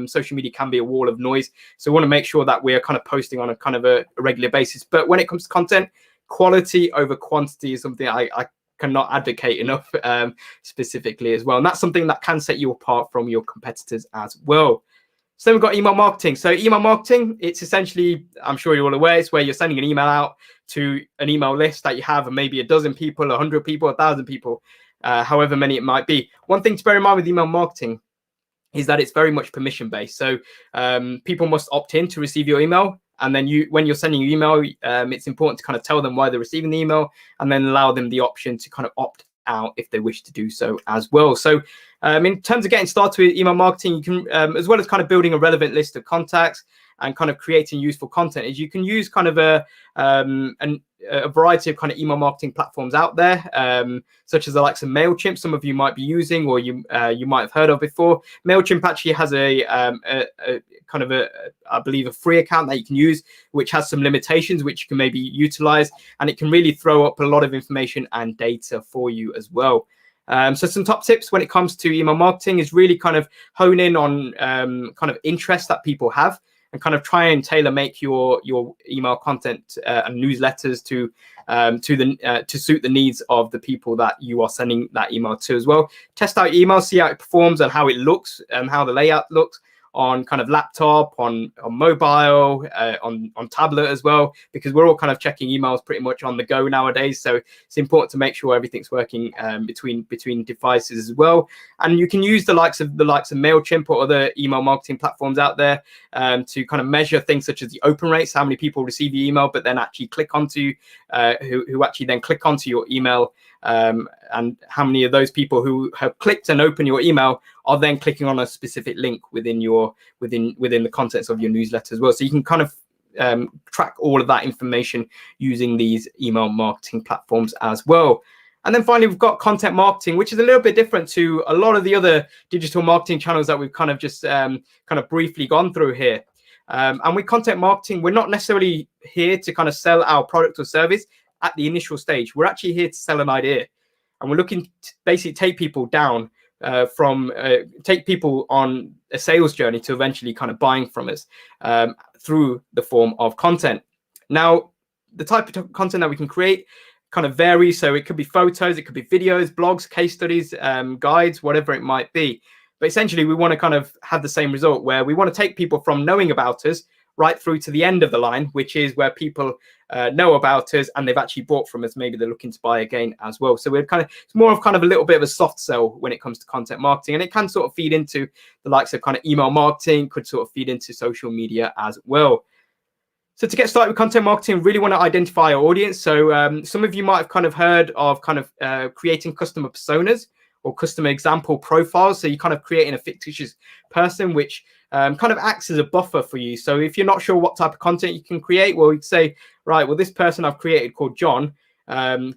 social media can be a wall of noise. So we want to make sure that we're kind of posting on a kind of a regular basis. But when it comes to content, quality over quantity is something I cannot advocate enough specifically as well. And that's something that can set you apart from your competitors as well. So then we've got email marketing. So email marketing, it's essentially, I'm sure you're all aware, it's where you're sending an email out to an email list that you have of maybe a dozen people, 100 people, 1,000 people, however many it might be. One thing to bear in mind with email marketing is that it's very much permission based. So people must opt in to receive your email. And then when you're sending your email, it's important to kind of tell them why they're receiving the email, and then allow them the option to kind of opt out if they wish to do so as well. So in terms of getting started with email marketing, you can, as well as kind of building a relevant list of contacts and kind of creating useful content, is you can use kind of a variety of kind of email marketing platforms out there, such as the likes of MailChimp. Some of you might be using, or you might have heard of before. MailChimp actually has a kind of I believe a free account that you can use, which has some limitations which you can maybe utilize, and it can really throw up a lot of information and data for you as well. So some top tips when it comes to email marketing is really kind of hone in on kind of interests that people have, and kind of try and tailor make your email content and newsletters to suit the needs of the people that you are sending that email to as well. Test out your email, see how it performs and how it looks and how the layout looks on kind of laptop, on mobile, on tablet as well, because we're all kind of checking emails pretty much on the go nowadays. So it's important to make sure everything's working between devices as well. And you can use the likes of MailChimp or other email marketing platforms out there to kind of measure things such as the open rates, how many people receive your email, but then actually click onto who actually then click onto your email, and how many of those people who have clicked and opened your email are then clicking on a specific link within the contents of your newsletter as well. So you can kind of track all of that information using these email marketing platforms as well. And then finally, we've got content marketing, which is a little bit different to a lot of the other digital marketing channels that we've kind of just kind of briefly gone through here. And with content marketing, we're not necessarily here to kind of sell our product or service at the initial stage. We're actually here to sell an idea. And we're looking to basically take people down take people on a sales journey to eventually kind of buying from us through the form of content. Now, the type of content that we can create kind of varies. So it could be photos, it could be videos, blogs, case studies, guides, whatever it might be. But essentially, we want to kind of have the same result where we want to take people from knowing about us right through to the end of the line, which is where people know about us and they've actually bought from us. Maybe they're looking to buy again as well. So we're kind of, it's more of kind of a little bit of a soft sell when it comes to content marketing, and it can sort of feed into the likes of kind of email marketing, could sort of feed into social media as well. So to get started with content marketing, really want to identify our audience. So some of you might have kind of heard of kind of creating customer personas or customer example profiles. So you're kind of creating a fictitious person, which kind of acts as a buffer for you. So if you're not sure what type of content you can create, well, you'd say, right, well, this person I've created called John,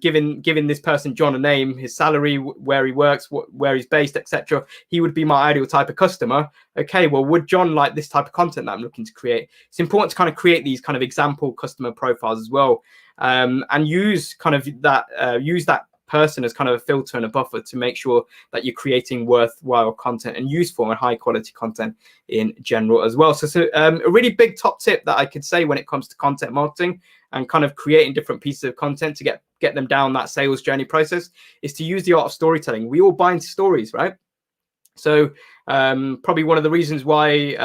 giving this person John a name, his salary, where he works, where he's based, etc. He would be my ideal type of customer. Okay, well, would John like this type of content that I'm looking to create? It's important to kind of create these kind of example customer profiles as well, and use kind of that use that person as kind of a filter and a buffer to make sure that you're creating worthwhile content and useful and high quality content in general as well. So a really big top tip that I could say when it comes to content marketing and kind of creating different pieces of content to get them down that sales journey process is to use the art of storytelling. We all buy into stories, right? So probably one of the reasons why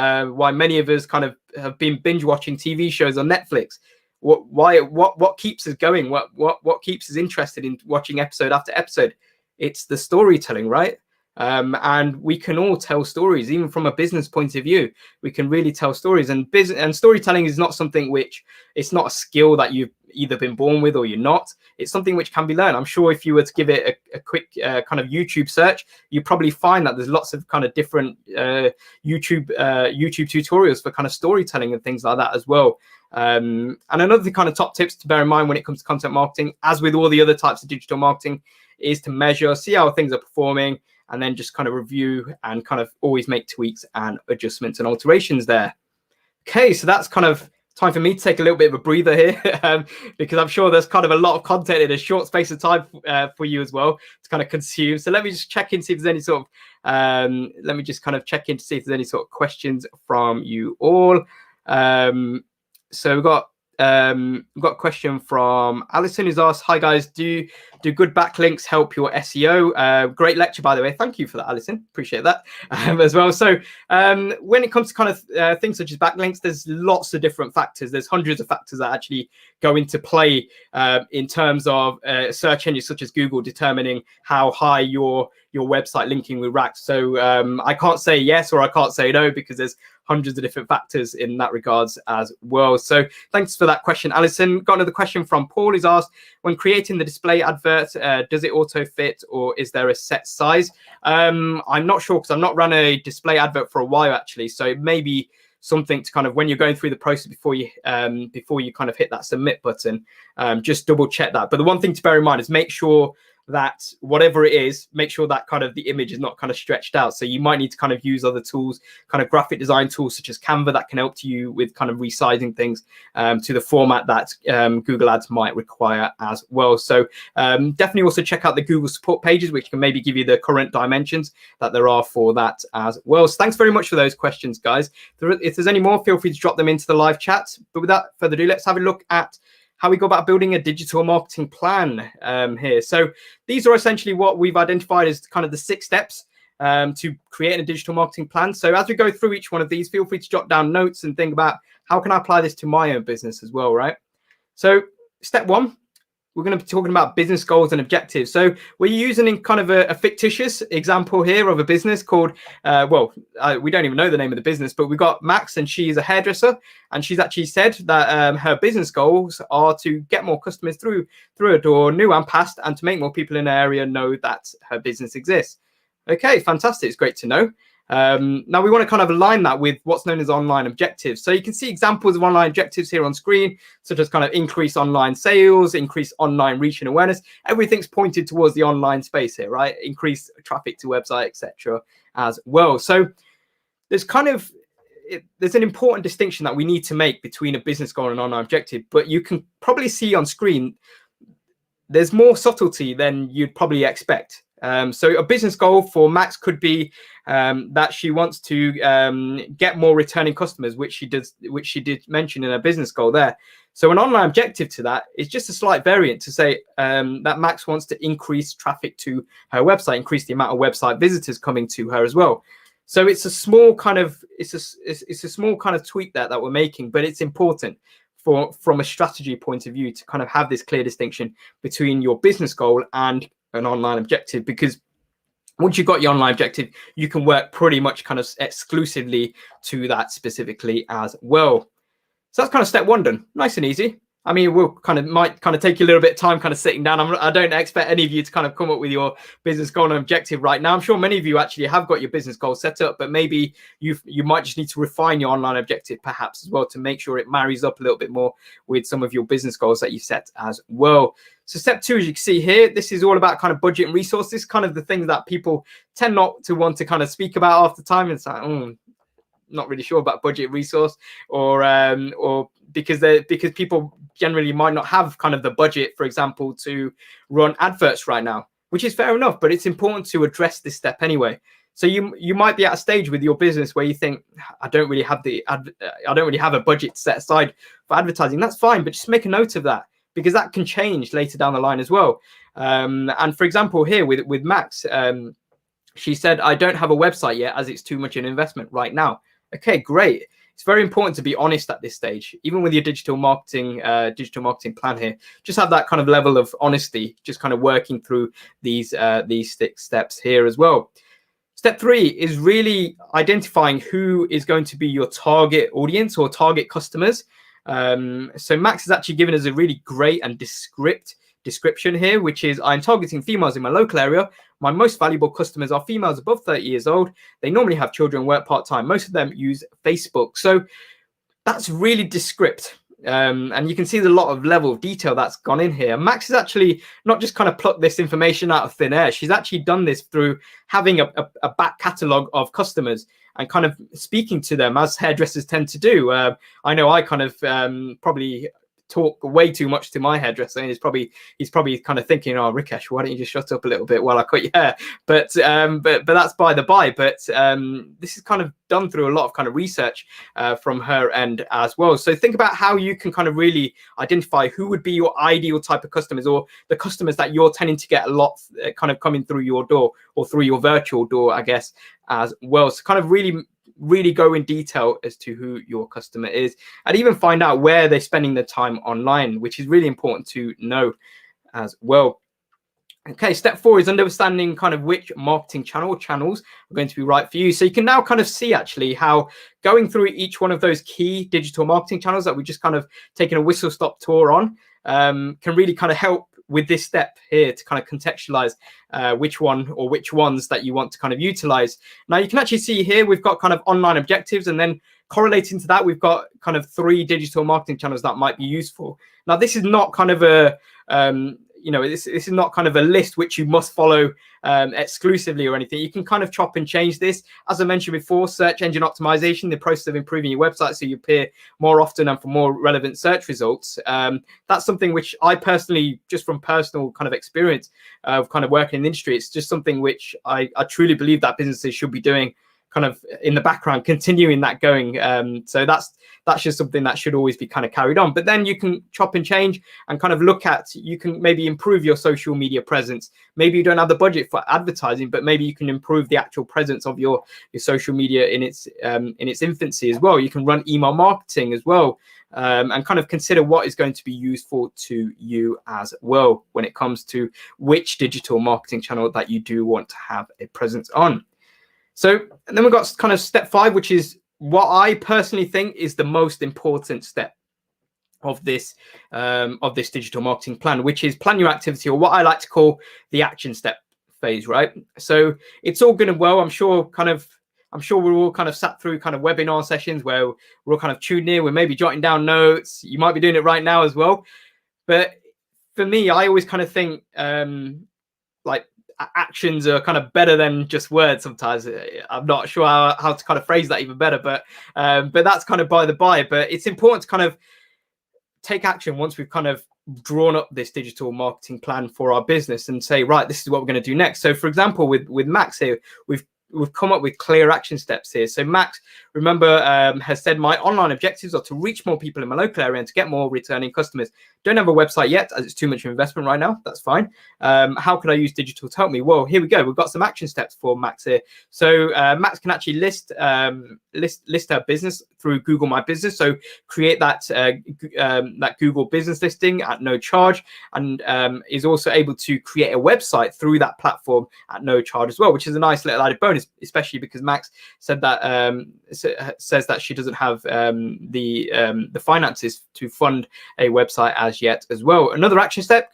many of us kind of have been binge watching TV shows on Netflix. What keeps us going? What keeps us interested in watching episode after episode? It's the storytelling, right? And we can all tell stories, even from a business point of view. We can really tell stories, and storytelling is not something which, it's not a skill that you've either been born with or you're not. It's something which can be learned. I'm sure if you were to give it a quick kind of YouTube search, you probably find that there's lots of kind of different YouTube tutorials for kind of storytelling and things like that as well. And another kind of top tips to bear in mind when it comes to content marketing, as with all the other types of digital marketing, is to measure, see how things are performing, and then just kind of review and kind of always make tweaks and adjustments and alterations there. Okay, so that's kind of time for me to take a little bit of a breather here, because I'm sure there's kind of a lot of content in a short space of time for you as well to kind of consume. So let me just check in, see if there's any sort of, let me just kind of check in to see if there's any sort of questions from you all. So we've got a question from Alison who's asked, hi guys, do good backlinks help your SEO? Great lecture, by the way. Thank you for that, Alison. Appreciate that as well. So when it comes to kind of things such as backlinks, there's lots of different factors. There's hundreds of factors that actually go into play in terms of search engines such as Google determining how high your website linking will rank. So I can't say yes or I can't say no, because there's hundreds of different factors in that regards as well. So thanks for that question, Alison. Got another question from Paul who's asked, when creating the display advert, does it auto fit or is there a set size? I'm not sure, because I've not run a display advert for a while actually. So it may be something to kind of, when you're going through the process before you kind of hit that submit button, just double check that. But the one thing to bear in mind is make sure that whatever it is, make sure that kind of the image is not kind of stretched out. So you might need to kind of use other tools, kind of graphic design tools such as Canva, that can help you with kind of resizing things to the format that Google Ads might require as well. So definitely also check out the Google support pages, which can maybe give you the current dimensions that there are for that as well. So thanks very much for those questions, guys. If there's any more, feel free to drop them into the live chat. But without further ado, let's have a look at how we go about building a digital marketing plan here. So these are essentially what we've identified as kind of the 6 steps to creating a digital marketing plan. So as we go through each one of these, feel free to jot down notes and think about how can I apply this to my own business as well, right? So step 1, we're going to be talking about business goals and objectives. So we're using kind of a fictitious example here of a business called, we don't even know the name of the business, but we've got Max, and she's a hairdresser, and she's actually said that her business goals are to get more customers through a door, new and past, and to make more people in the area know that her business exists. Okay, fantastic. It's great to know. Now we want to kind of align that with what's known as online objectives. So you can see examples of online objectives here on screen, such as kind of increase online sales, increase online reach and awareness. Everything's pointed towards the online space here, right? Increase traffic to website, etc. as well. So there's there's an important distinction that we need to make between a business goal and an online objective, but you can probably see on screen there's more subtlety than you'd probably expect. So a business goal for Max could be that she wants to get more returning customers, which she did mention in her business goal there. So an online objective to that is just a slight variant to say that Max wants to increase traffic to her website, increase the amount of website visitors coming to her as well. So it's a small kind of small kind of tweak that we're making, but it's important from a strategy point of view to kind of have this clear distinction between your business goal and an online objective, because once you've got your online objective, you can work pretty much kind of exclusively to that specifically as well. So that's kind of step one done, nice and easy. I mean, we'll might take you a little bit of time kind of sitting down. I don't expect any of you to kind of come up with your business goal and objective right now. I'm sure many of you actually have got your business goal set up, but maybe you might just need to refine your online objective perhaps as well to make sure it marries up a little bit more with some of your business goals that you set as well. So step two, as you can see here, this is all about kind of budget and resources, kind of the things that people tend not to want to kind of speak about half the time. It's like, not really sure about budget resource, or because people generally might not have kind of the budget, for example, to run adverts right now, which is fair enough, but it's important to address this step anyway. So you might be at a stage with your business where you think, I don't really have a budget set aside for advertising. That's fine, but just make a note of that, because that can change later down the line as well. And for example, here with Max, she said, I don't have a website yet as it's too much an investment right now. Okay, great. It's very important to be honest at this stage, even with your digital marketing plan here. Just have that kind of level of honesty, just kind of working through these 6 steps here as well. Step 3 is really identifying who is going to be your target audience or target customers. So Max has actually given us a really great and description here, which is, I'm targeting females in my local area. My most valuable customers are females above 30 years old. They normally have children, work part-time. Most of them use Facebook. So that's really descript. And you can see the lot of level of detail that's gone in here. Max has actually not just kind of plucked this information out of thin air. She's actually done this through having a back catalogue of customers and kind of speaking to them, as hairdressers tend to do. I know I kind of probably talk way too much to my hairdresser, and he's probably kind of thinking, oh, Rikesh, why don't you just shut up a little bit while I cut your hair? But that's by the by. But this is kind of done through a lot of kind of research from her end as well. So think about how you can kind of really identify who would be your ideal type of customers, or the customers that you're tending to get a lot kind of coming through your door or through your virtual door, I guess, as well. So kind of really go in detail as to who your customer is, and even find out where they're spending their time online, which is really important to know as well. Okay, step 4 is understanding kind of which marketing channels are going to be right for you. So you can now kind of see actually how going through each one of those key digital marketing channels that we just kind of taken a whistle stop tour on can really kind of help with this step here to kind of contextualize which one or which ones that you want to kind of utilize. Now you can actually see here we've got kind of online objectives, and then correlating to that we've got kind of 3 digital marketing channels that might be useful. Now this is not kind of a this is not kind of a list which you must follow exclusively or anything. You can kind of chop and change this. As I mentioned before, search engine optimization, the process of improving your website so you appear more often and for more relevant search results. That's something which I personally, just from personal kind of experience of kind of working in the industry, it's just something which I truly believe that businesses should be doing kind of in the background, continuing that going. So that's just something that should always be kind of carried on. But then you can chop and change and kind of look at, you can maybe improve your social media presence. Maybe you don't have the budget for advertising, but maybe you can improve the actual presence of your social media in its infancy as well. You can run email marketing as well, and kind of consider what is going to be useful to you as well when it comes to which digital marketing channel that you do want to have a presence on. So, and then we've got kind of step 5, which is what I personally think is the most important step of this digital marketing plan, which is plan your activity, or what I like to call the action step phase, right? So it's all good and well. I'm sure kind of I'm sure we're all kind of sat through kind of webinar sessions where we're all kind of tuned in. We're maybe jotting down notes. You might be doing it right now as well. But for me, I always kind of think like actions are kind of better than just words sometimes. I'm not sure how to kind of phrase that even better, but that's kind of by the by. But it's important to kind of take action once we've kind of drawn up this digital marketing plan for our business and say, right, this is what we're going to do next. So for example, with Max here, we've come up with clear action steps here. So Max, remember, has said my online objectives are to reach more people in my local area and to get more returning customers. Don't have a website yet as it's too much investment right now. That's fine. How could I use digital to help me? Well, here we go. We've got some action steps for Max here. So Max can actually list her business through Google My Business. So create that Google business listing at no charge, and is also able to create a website through that platform at no charge as well, which is a nice little added bonus, especially because Max said that says that she doesn't have the finances to fund a website as yet as well. Another action step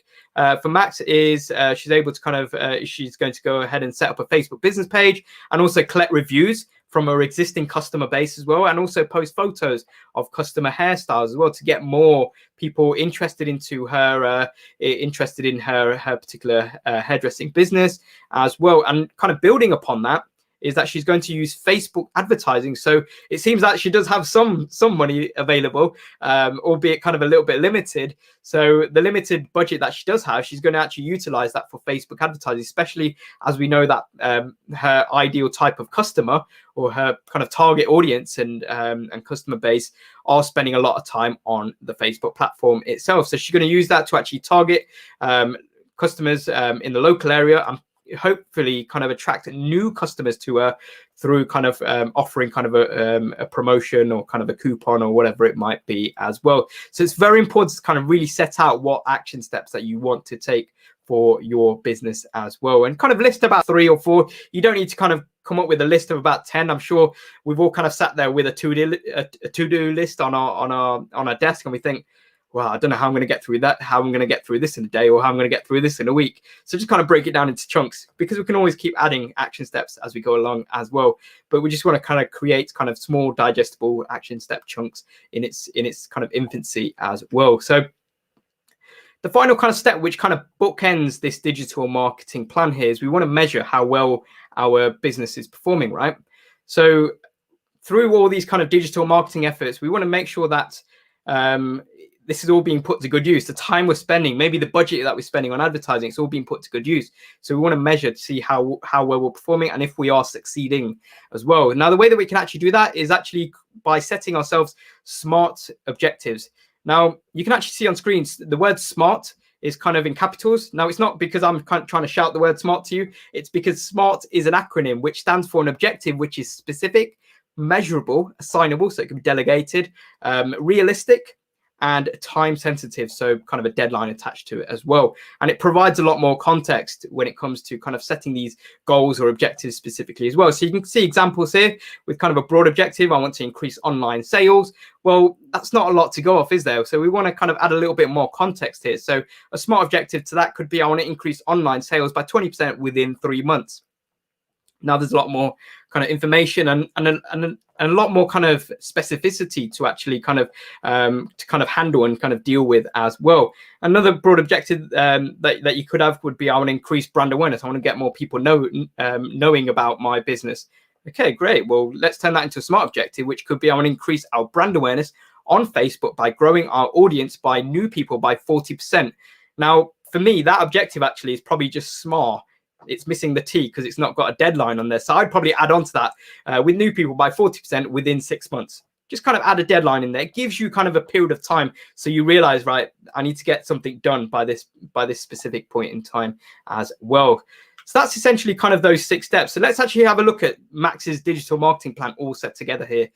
for Max is she's able to kind of she's going to go ahead and set up a Facebook business page and also collect reviews from her existing customer base as well, and also post photos of customer hairstyles as well to get more people interested into her her particular hairdressing business as well. And kind of building upon that is that she's going to use Facebook advertising. So it seems that she does have some money available, albeit kind of a little bit limited. So the limited budget that she does have, she's going to actually utilize that for Facebook advertising, especially as we know that her ideal type of customer or her kind of target audience and customer base are spending a lot of time on the Facebook platform itself. So she's going to use that to actually target customers in the local area and hopefully kind of attract new customers to her through kind of offering kind of a promotion or kind of a coupon or whatever it might be as well. So it's very important to kind of really set out what action steps that you want to take for your business as well, and kind of list about 3 or 4. You don't need to kind of come up with a list of about 10. I'm sure we've all kind of sat there with a to-do list on our desk, and we think, well, I don't know how I'm going to get through that, how I'm going to get through this in a day, or how I'm going to get through this in a week. So just kind of break it down into chunks, because we can always keep adding action steps as we go along as well. But we just want to kind of create kind of small digestible action step chunks in its kind of infancy as well. So the final kind of step, which kind of bookends this digital marketing plan here, is we want to measure how well our business is performing, right? So through all these kind of digital marketing efforts, we want to make sure that this is all being put to good use. The time we're spending, maybe the budget that we're spending on advertising, it's all being put to good use. So we want to measure to see how well we're performing and if we are succeeding as well. Now, the way that we can actually do that is actually by setting ourselves SMART objectives. Now, you can actually see on screens the word SMART is kind of in capitals. Now, it's not because I'm kind of trying to shout the word SMART to you. It's because SMART is an acronym which stands for an objective which is specific, measurable, assignable, so it can be delegated, realistic, and time sensitive, so kind of a deadline attached to it as well. And it provides a lot more context when it comes to kind of setting these goals or objectives specifically as well. So you can see examples here with kind of a broad objective. I want to increase online sales. Well, that's not a lot to go off, is there? So we want to kind of add a little bit more context here. So a SMART objective to that could be, I want to increase online sales by 20% within 3 months. Now there's a lot more kind of information and a lot more kind of specificity to actually kind of handle and kind of deal with as well. Another broad objective that you could have would be, I want to increase brand awareness. I want to get more people knowing about my business. Okay, great. Well, let's turn that into a SMART objective, which could be, I want to increase our brand awareness on Facebook by growing our audience by new people by 40%. Now, for me, that objective actually is probably just SMART. It's missing the T because it's not got a deadline on there. So I'd probably add on to that with new people by 40% within 6 months. Just kind of add a deadline in there. It gives you kind of a period of time. So you realize, right, I need to get something done by this specific point in time as well. So that's essentially kind of those 6 steps. So let's actually have a look at Max's digital marketing plan all set together here,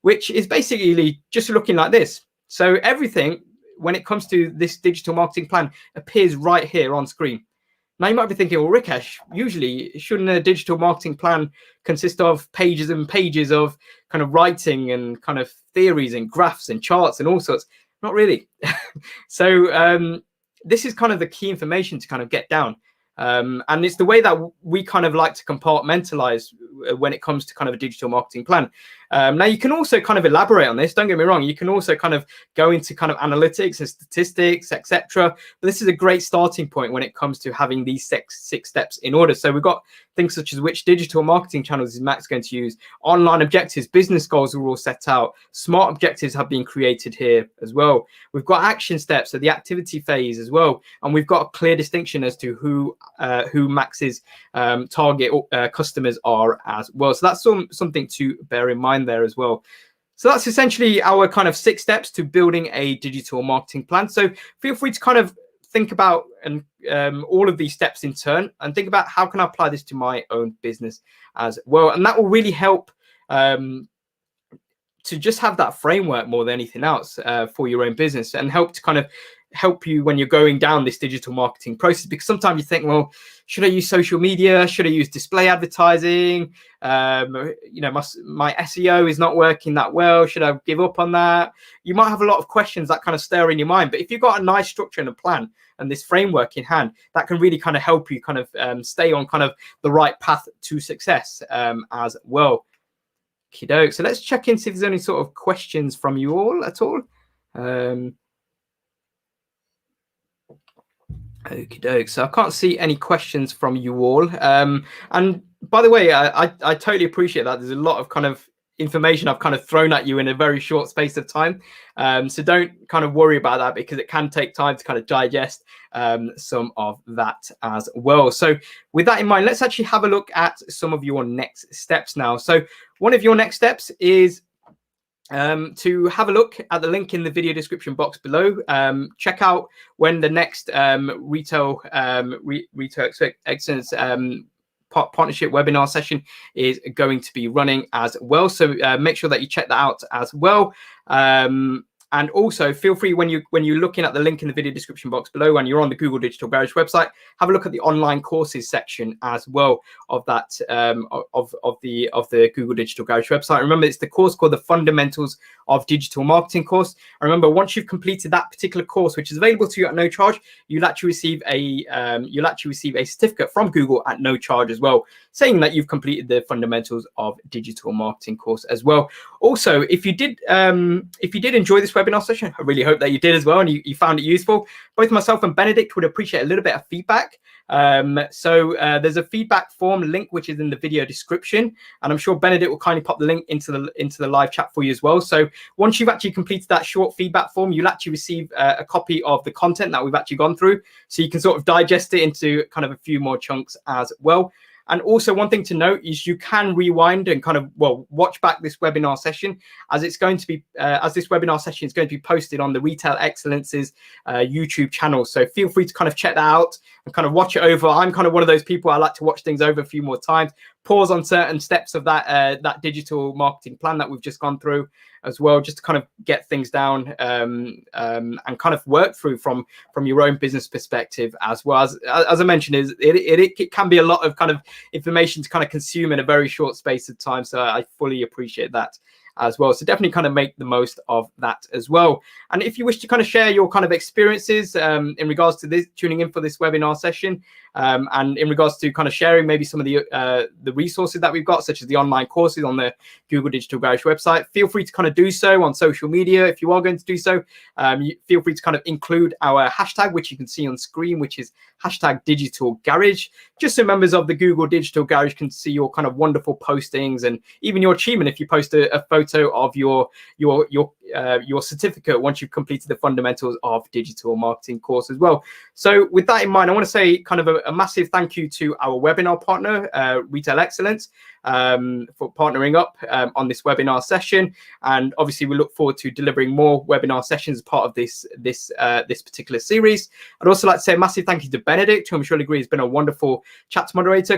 which is basically just looking like this. So everything, when it comes to this digital marketing plan, appears right here on screen. Now, you might be thinking, well, Rikesh, usually shouldn't a digital marketing plan consist of pages and pages of kind of writing and kind of theories and graphs and charts and all sorts? Not really. So this is kind of the key information to kind of get down. And it's the way that we kind of like to compartmentalize when it comes to kind of a digital marketing plan. Now, you can also kind of elaborate on this. Don't get me wrong. You can also kind of go into kind of analytics and statistics, etc. But this is a great starting point when it comes to having these six steps in order. So we've got things such as which digital marketing channels is Max going to use, online objectives, business goals are all set out, smart objectives have been created here as well. We've got action steps, so the activity phase as well. And we've got a clear distinction as to who Max's target customers are as well. So that's something to bear in mind there as well. So that's essentially our kind of 6 steps to building a digital marketing plan. So feel free to kind of think about and all of these steps in turn and think about how can I apply this to my own business as well. And that will really help to just have that framework more than anything else for your own business, and help to kind of help you when you're going down this digital marketing process. Because sometimes you think, well, should I use social media? Should I use display advertising? You know, my SEO is not working that well. Should I give up on that? You might have a lot of questions that kind of stir in your mind. But if you've got a nice structure and a plan and this framework in hand, that can really kind of help you kind of stay on kind of the right path to success as well. Okey-doke. So let's check in, see if there's any sort of questions from you all at all. Okie doke. So I can't see any questions from you all. And by the way, I totally appreciate that. There's a lot of kind of information I've kind of thrown at you in a very short space of time. So don't kind of worry about that, because it can take time to kind of digest some of that as well. So with that in mind, let's actually have a look at some of your next steps now. So one of your next steps is to have a look at the link in the video description box below. Check out when the next retail excellence partnership webinar session is going to be running as well. So make sure that you check that out as well. And also feel free, when you're looking at the link in the video description box below, when you're on the Google Digital Garage website, have a look at the online courses section as well of that of the Google Digital Garage website. Remember, it's the course called the Fundamentals of Digital Marketing course. And remember, once you've completed that particular course, which is available to you at no charge, you'll actually receive a certificate from Google at no charge as well, saying that you've completed the Fundamentals of Digital Marketing course as well. Also, if you did enjoy this webinar session, I really hope that you did as well, and you found it useful. Both myself and Benedict would appreciate a little bit of feedback. So there's a feedback form link which is in the video description, and I'm sure Benedict will kindly pop the link into the live chat for you as well. So once you've actually completed that short feedback form, you'll actually receive a copy of the content that we've actually gone through, so you can sort of digest it into kind of a few more chunks as well. And also, one thing to note is you can rewind and kind of, well, watch back this webinar session, as it's going to be, as this webinar session is going to be posted on the Retail Excellence's YouTube channel. So feel free to kind of check that out and kind of watch it over. I'm kind of one of those people, I like to watch things over a few more times, pause on certain steps of that digital marketing plan that we've just gone through as well, just to kind of get things down and kind of work through from your own business perspective as well. As I mentioned, it can be a lot of kind of information to kind of consume in a very short space of time. So I fully appreciate that as well. So definitely kind of make the most of that as well. And if you wish to kind of share your kind of experiences in regards to this, tuning in for this webinar session, and in regards to kind of sharing maybe some of the resources that we've got, such as the online courses on the Google Digital Garage website, feel free to kind of do so on social media. If you are going to do so, feel free to kind of include our hashtag, which you can see on screen, which is #DigitalGarage, just so members of the Google Digital Garage can see your kind of wonderful postings and even your achievement if you post a photo of your certificate once you've completed the Fundamentals of Digital Marketing course as well. So with that in mind, I want to say kind of a massive thank you to our webinar partner, Retail Excellence, for partnering up on this webinar session. And obviously we look forward to delivering more webinar sessions as part of this particular series. I'd also like to say a massive thank you to Benedict, who I'm sure will agree has been a wonderful chat moderator,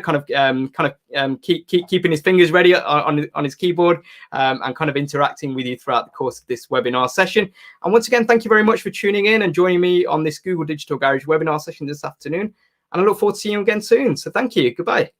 keeping his fingers ready on his keyboard and kind of interacting with you throughout the course of this webinar session. And once again, thank you very much for tuning in and joining me on this Google Digital Garage webinar session this afternoon. And I look forward to seeing you again soon. So thank you. Goodbye.